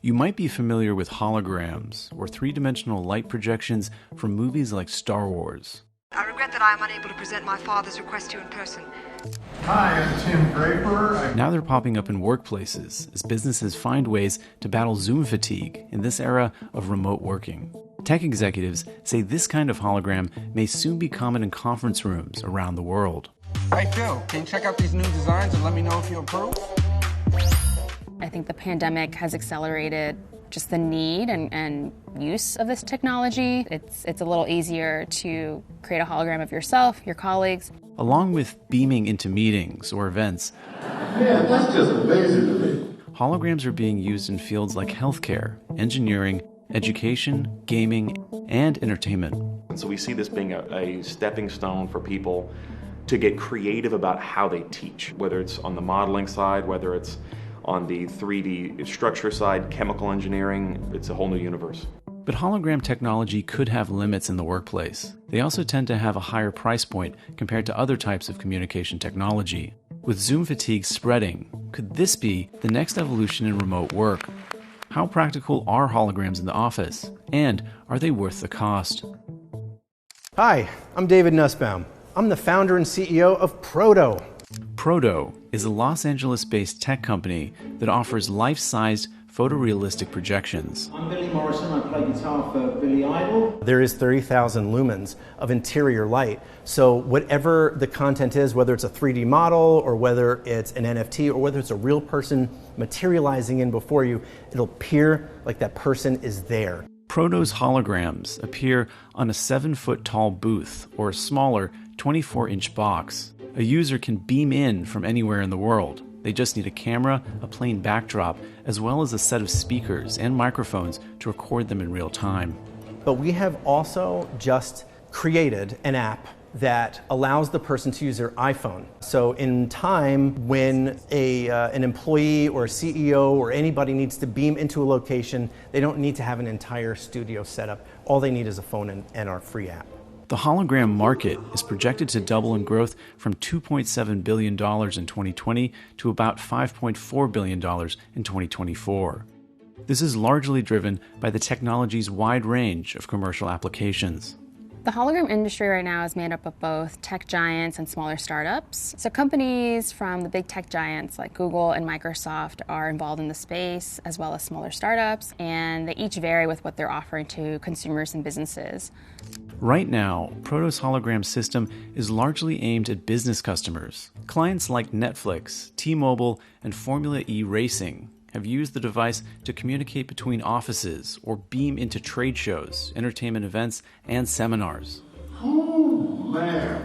You might be familiar with holograms, or three-dimensional light projections from movies like Star Wars. I regret that I am unable to present my father's request to you in person. Hi, I'm Tim Draper. Now they're popping up in workplaces as businesses find ways to battle Zoom fatigue in this era of remote working. Tech executives say this kind of hologram may soon be common in conference rooms around the world. Hey Phil, can you check out these new designs and let me know if you approve? I think the pandemic has accelerated just the need and use of this technology. It's a little easier to create a hologram of yourself, your colleagues. Along with beaming into meetings or events, Man, that's just amazing to me. holograms are being used in fields like healthcare, engineering, education, gaming, and entertainment. And so we see this being a stepping stone for people to get creative about how they teach, whether it's on the modeling side, whether it's on the 3D structure side, chemical engineering. It's a whole new universe. But hologram technology could have limits in the workplace. They also tend to have a higher price point compared to other types of communication technology. With Zoom fatigue spreading, could this be the next evolution in remote work? How practical are holograms in the office? And are they worth the cost? Hi, I'm David Nussbaum. I'm the founder and CEO of Proto. Proto is a Los Angeles-based tech company that offers life-sized photorealistic projections. I'm Billy Morrison. I play guitar for Billy Idol. There is 30,000 lumens of interior light. So whatever the content is, whether it's a 3D model or whether it's an NFT or whether it's a real person materializing in before you, it'll appear like that person is there. Proto's holograms appear on a 7-foot-tall booth or a smaller 24-inch box. A user can beam in from anywhere in the world. They just need a camera, a plain backdrop, as well as a set of speakers and microphones to record them in real time. But we have also just created an app that allows the person to use their iPhone. So in time, when an employee or a CEO or anybody needs to beam into a location, they don't need to have an entire studio set up. All they need is a phone and our free app. The hologram market is projected to double in growth from $2.7 billion in 2020 to about $5.4 billion in 2024. This is largely driven by the technology's wide range of commercial applications. The hologram industry right now is made up of both tech giants and smaller startups. So companies from the big tech giants like Google and Microsoft are involved in the space, as well as smaller startups, and they each vary with what they're offering to consumers and businesses. Right now, Proto's hologram system is largely aimed at business customers. Clients like Netflix, T-Mobile, and Formula E Racing have used the device to communicate between offices or beam into trade shows, entertainment events, and seminars. Oh, man.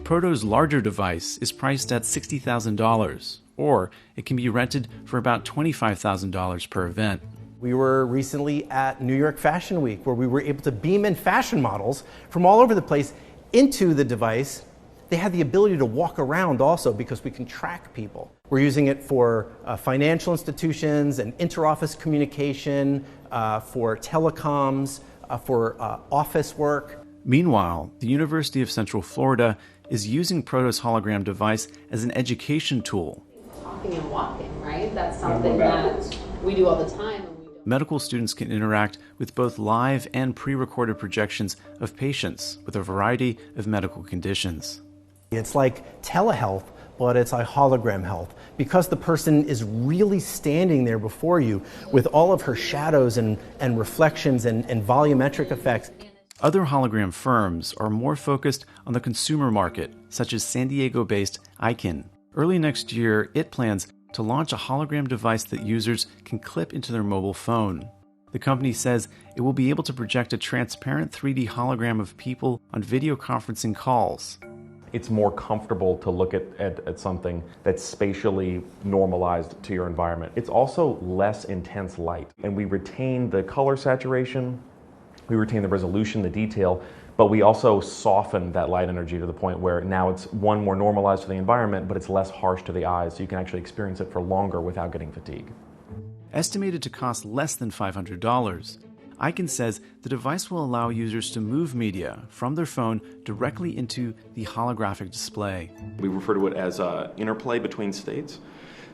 Proto's larger device is priced at $60,000, or it can be rented for about $25,000 per event. We were recently at New York Fashion Week, where we were able to beam in fashion models from all over the place into the device. They had the ability to walk around also because we can track people. We're using it for financial institutions and inter-office communication, for telecoms, for office work. Meanwhile, the University of Central Florida is using Proto's hologram device as an education tool. Talking and walking, right? That's something that we do all the time. Medical students can interact with both live and pre-recorded projections of patients with a variety of medical conditions. It's like telehealth, but it's a hologram health, because the person is really standing there before you with all of her shadows and reflections and volumetric effects. Other hologram firms are more focused on the consumer market, such as San Diego-based Icon. Early next year, it plans to launch a hologram device that users can clip into their mobile phone. The company says it will be able to project a transparent 3D hologram of people on video conferencing calls. It's more comfortable to look at something that's spatially normalized to your environment. It's also less intense light, and we retain the color saturation, we retain the resolution, the detail, but we also soften that light energy to the point where now it's more normalized to the environment, but it's less harsh to the eyes, so you can actually experience it for longer without getting fatigue. Estimated to cost less than $500, Icon says the device will allow users to move media from their phone directly into the holographic display. We refer to it as interplay between states.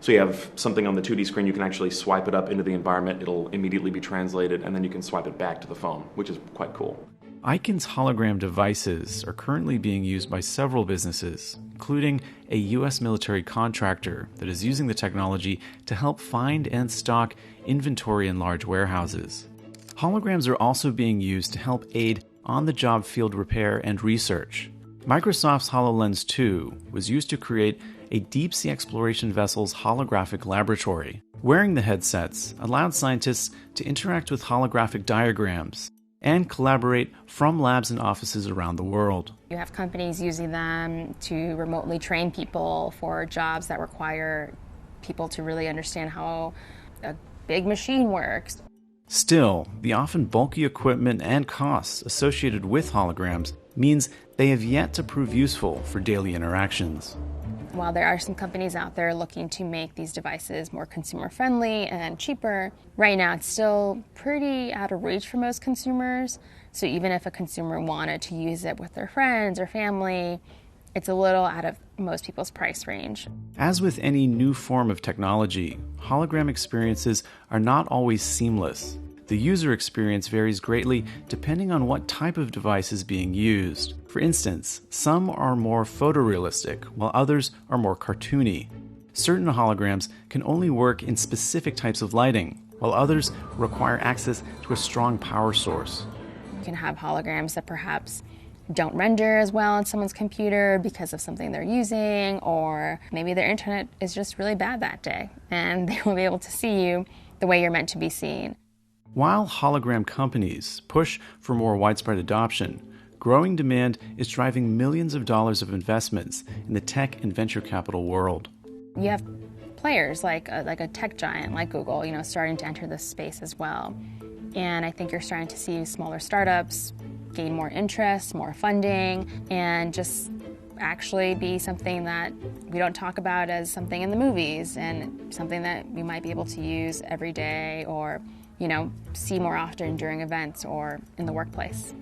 So you have something on the 2D screen, you can actually swipe it up into the environment, it'll immediately be translated, and then you can swipe it back to the phone, which is quite cool. Icon's hologram devices are currently being used by several businesses, including a U.S. military contractor that is using the technology to help find and stock inventory in large warehouses. Holograms are also being used to help aid on-the-job field repair and research. Microsoft's HoloLens 2 was used to create a deep-sea exploration vessel's holographic laboratory. Wearing the headsets allowed scientists to interact with holographic diagrams and collaborate from labs and offices around the world. You have companies using them to remotely train people for jobs that require people to really understand how a big machine works. Still, the often bulky equipment and costs associated with holograms means they have yet to prove useful for daily interactions. While there are some companies out there looking to make these devices more consumer-friendly and cheaper, right now it's still pretty out of reach for most consumers. So even if a consumer wanted to use it with their friends or family, it's a little out of most people's price range. As with any new form of technology, hologram experiences are not always seamless. The user experience varies greatly depending on what type of device is being used. For instance, some are more photorealistic, while others are more cartoony. Certain holograms can only work in specific types of lighting, while others require access to a strong power source. You can have holograms that perhaps don't render as well on someone's computer because of something they're using, or maybe their internet is just really bad that day, and they won't be able to see you the way you're meant to be seen. While hologram companies push for more widespread adoption, growing demand is driving millions of dollars of investments in the tech and venture capital world. You have players like a tech giant like Google, starting to enter this space as well. And I think you're starting to see smaller startups gain more interest, more funding, and just actually be something that we don't talk about as something in the movies and something that we might be able to use every day or see more often during events or in the workplace.